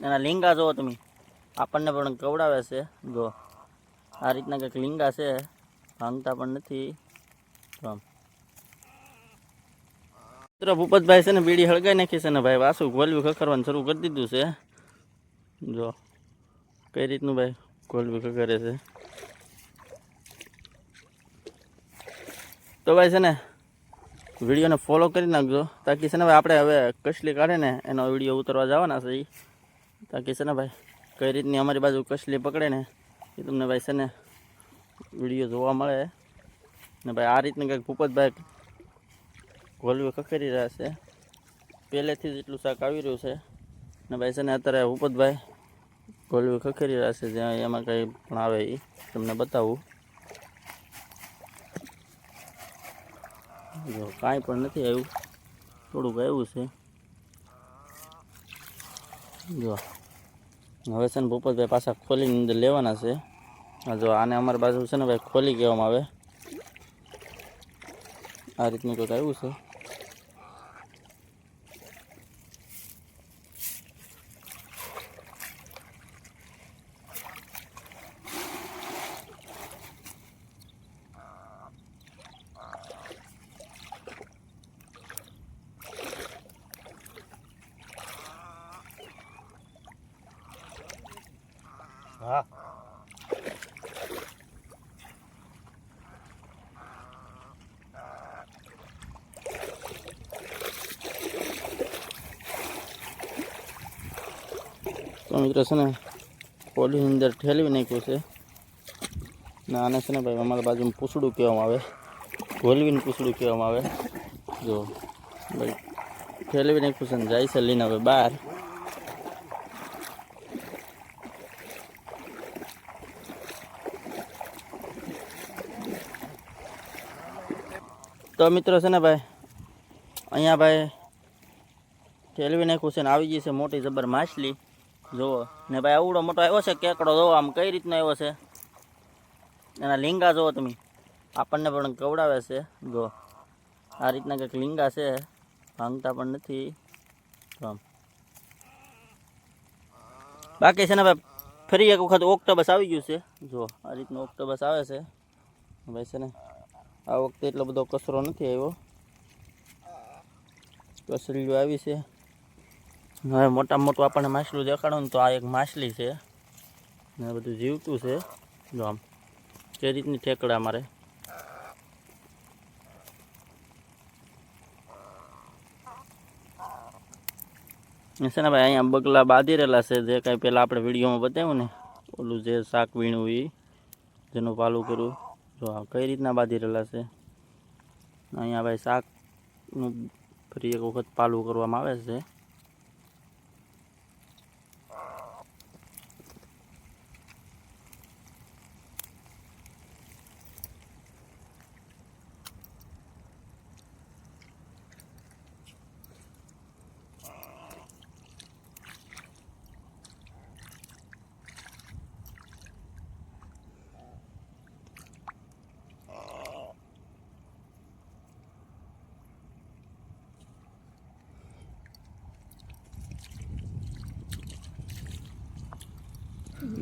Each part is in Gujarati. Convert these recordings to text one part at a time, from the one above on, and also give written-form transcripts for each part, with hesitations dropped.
એના લીંગા જુઓ તમે, આપણને પણ કવડાવે છે. જો આ રીતના કંઈક લીંગા છે, ભાંગતા પણ નથી. મિત્રો ભૂપતભાઈ છે ને બીડી હળગાઈ નાખી છે ને ભાઈ વાસું ગોલવી ખખરવાનું શરૂ કરી દીધું છે. જો કઈ રીતનું ભાઈ ગોલવી ખખરે છે. તો ભાઈ છે ને વિડીયોને ફોલો કરી નાખજો, તાકી છે ને ભાઈ આપણે હવે કસલી કાઢે ને એનો વિડીયો ઉતરવા જવાના છે. તાકી છે ને ભાઈ કઈ રીતની અમારી બાજુ કસલી પકડે ને એ તમને ભાઈ છે ને વિડીયો જોવા મળે. ને ભાઈ આ રીતની કંઈક ભૂપતભાઈ ગોલવી ખખેરી રહ્યા છે. પહેલેથી જ એટલું શાક આવી રહ્યું છે. ને ભાઈ છે ને અત્યારે ભૂપતભાઈ ગોલવી ખખેરી રહ્યા છે, જ્યાં એમાં કંઈ પણ આવે એ તમને બતાવું. જો કાંઈ પણ નથી આવ્યું, થોડુંક આવ્યું છે. જો હવે છે ને ભૂપતભાઈ પાછા ખોલીને અંદર લેવાના છે. જો આને અમારી બાજુ છે ને ભાઈ ખોલી કહેવામાં આવે. આ રીતનું કંઈક આવ્યું છે. હા તો મિત્રો છે ને પોલીની અંદર ઠેલવી નાખ્યું છે. ને આને છે ને ભાઈ અમારા બાજુમાં પૂછડું કહેવામાં આવે, ગોલવીને પૂછડું કહેવામાં આવે. જો ભાઈ ઠેલવી નાખ્યું છે ને જાય છે લઈને હવે બહાર. તો મિત્રો છે ને ભાઈ અહીંયા ભાઈ ઠેલવી નાખ્યું છે ને આવી ગઈ છે મોટી જબર માછલી. જુઓ ને ભાઈ આવડો મોટો આવ્યો છે કેકડો. જુઓ આમ કઈ રીતનો આવ્યો છે, એના લીંગા જુઓ તમે, આપણને પણ કવડાવે છે. જો આ રીતના કંઈક લીંગા છે, ભાંગતા પણ નથી. બાકી છે ને ભાઈ ફરી એક વખત ઓક્ટોબસ આવી ગયું છે. જો આ રીતનું ઓક્ટોબસ આવે છે ભાઈ. છે ને આ વખતે એટલો બધો કચરો નથી આવ્યો, કસરીઓ આવી છે. હવે મોટામાં મોટું આપણને માછલું દેખાડો ને તો આ એક માછલી છે ને બધું જીવતું છે. જો આમ કે રીતની ઠેકડા મારે. છે ને ભાઈ અહીંયા બગલા બાંધી રહેલા છે, જે કાંઈ પહેલાં આપણે વિડીયોમાં બતાવ્યું ને ઓલું જે શાક વીણું એ જેનું પાલું કર્યું. જો આ કઈ રીતના બાંધી રહેલા છે. અહીંયા ભાઈ શાકનું ફરી એક વખત પાલું કરવામાં આવે છે.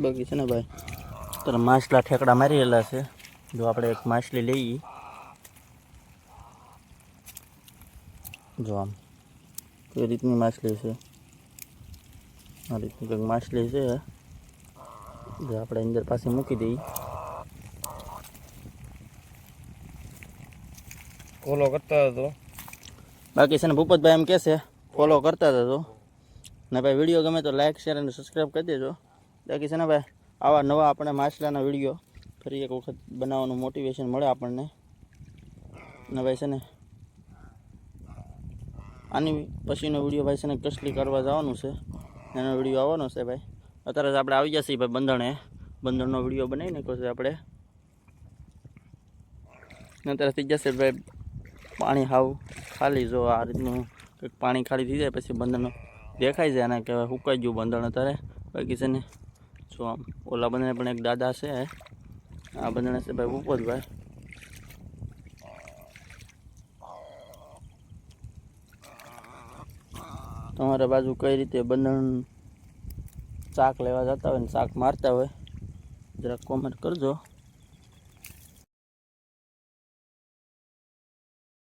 બાકી છે ને ભાઈ ત્યારે માછલા ઠેકડા મારી રહેલા છે. જો આપણે એક માછલી લઈએ, જો આમ કઈ રીતની માછલી છે. આ રીતની કંઈક માછલી છે, જે આપણે અંદર પાસે મૂકી દઈએ. ફોલો કરતા હતો. બાકી છે ને ભૂપતભાઈ એમ કહે છે ફોલો કરતા હતા. તો ને ભાઈ વિડીયો ગમે તો લાઇક શેર અને સબસ્ક્રાઈબ કરી દેજો. બાકી છે ને ભાઈ આવા નવા આપણે માછલાના વિડીયો ફરી એક વખત બનાવવાનું મોટિવેશન મળે આપણને. ને ભાઈ છે ને આની પછીનો વિડીયો ભાઈ છે ને કસલી કરવા જવાનું છે, એનો વિડીયો આવવાનો છે ભાઈ. અત્યારે જ આપણે આવી જશે ભાઈ બંધણે, બંધણનો વિડીયો બનાવી નાખ્યો છે આપણે. અત્યારે થઈ જશે ભાઈ પાણી હાવ ખાલી. જો આ રીતનું કંઈક પાણી ખાલી થઈ જાય પછી બંધણ દેખાય જાય, અને કહેવાય સુકાઈ ગયું બંધણ અત્યારે. બાકી છે ને જો આમ ઓલા બંધણે પણ એક દાદા છે, આ બંધણે છે ભાઈ ભૂપતભાઈ. તમારા બાજુ કઈ રીતે બંધણ ચાક લેવા જતા હોય ને ચાક મારતા હોય જરાક કોમેન્ટ કરજો.